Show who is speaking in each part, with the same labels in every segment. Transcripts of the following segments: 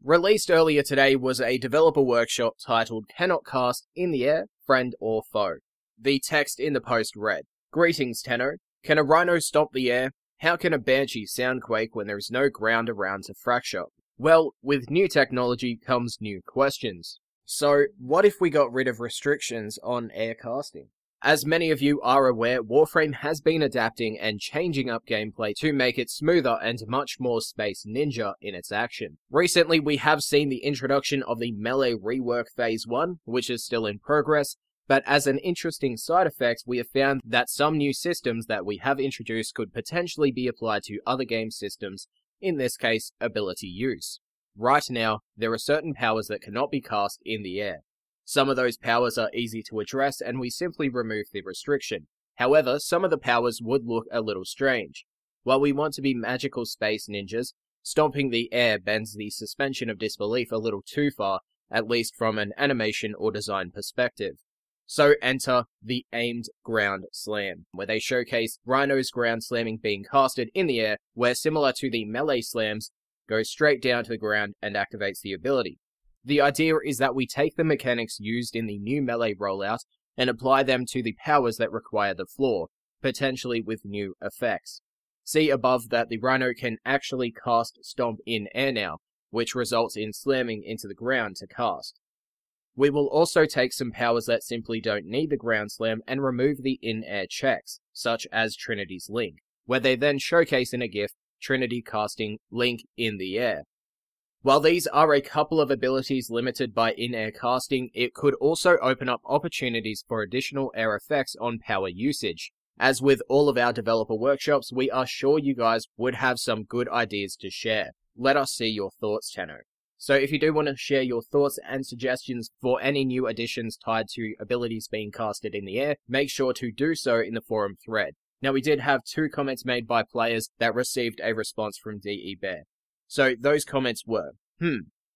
Speaker 1: Released earlier today was a developer workshop titled Cannot Cast in the Air, Friend or Foe. The text in the post read, "Greetings, Tenno. Can a Rhino stomp the air? How can a Banshee soundquake when there is no ground around to fracture? Well, with new technology comes new questions. So, what if we got rid of restrictions on air casting? As many of you are aware, Warframe has been adapting and changing up gameplay to make it smoother and much more Space Ninja in its action. Recently, we have seen the introduction of the melee rework Phase 1, which is still in progress, but as an interesting side effect, we have found that some new systems that we have introduced could potentially be applied to other game systems, in this case, ability use. Right now, there are certain powers that cannot be cast in the air. Some of those powers are easy to address and we simply remove the restriction. However, some of the powers would look a little strange. While we want to be magical space ninjas, stomping the air bends the suspension of disbelief a little too far, at least from an animation or design perspective. So enter the aimed ground slam, where they showcase Rhino's ground slamming being casted in the air, where similar to the melee slams, goes straight down to the ground and activates the ability. The idea is that we take the mechanics used in the new melee rollout and apply them to the powers that require the floor, potentially with new effects. See above that the Rhino can actually cast Stomp in air now, which results in slamming into the ground to cast. We will also take some powers that simply don't need the ground slam and remove the in-air checks, such as Trinity's Link, where they then showcase in a GIF Trinity casting Link in the air. While these are a couple of abilities limited by in-air casting, it could also open up opportunities for additional air effects on power usage. As with all of our developer workshops, we are sure you guys would have some good ideas to share. Let us see your thoughts, Tenno. So if you do want to share your thoughts and suggestions for any new additions tied to abilities being casted in the air, make sure to do so in the forum thread. Now we did have 2 comments made by players that received a response from DE Bear. So those comments were,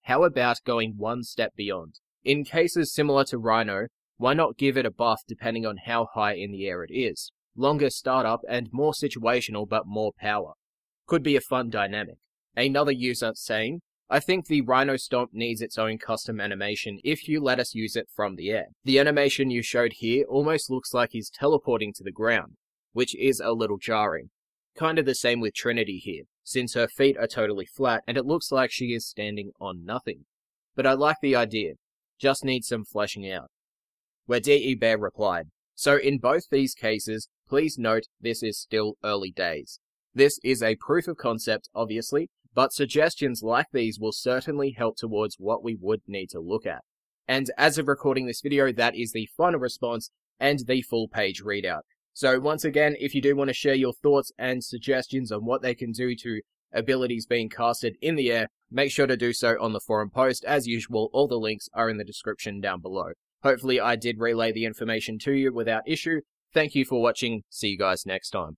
Speaker 1: how about going one step beyond? In cases similar to Rhino, why not give it a buff depending on how high in the air it is? Longer startup and more situational but more power. Could be a fun dynamic. Another user saying, I think the Rhino Stomp needs its own custom animation if you let us use it from the air. The animation you showed here almost looks like he's teleporting to the ground, which is a little jarring. Kinda the same with Trinity here, since her feet are totally flat and it looks like she is standing on nothing. But I like the idea, just need some fleshing out. Where DE Bear replied, so in both these cases, please note this is still early days. This is a proof of concept, obviously, but suggestions like these will certainly help towards what we would need to look at. And as of recording this video, that is the final response and the full page readout. So once again, if you do want to share your thoughts and suggestions on what they can do to abilities being casted in the air, make sure to do so on the forum post. As usual, all the links are in the description down below. Hopefully I did relay the information to you without issue. Thank you for watching. See you guys next time.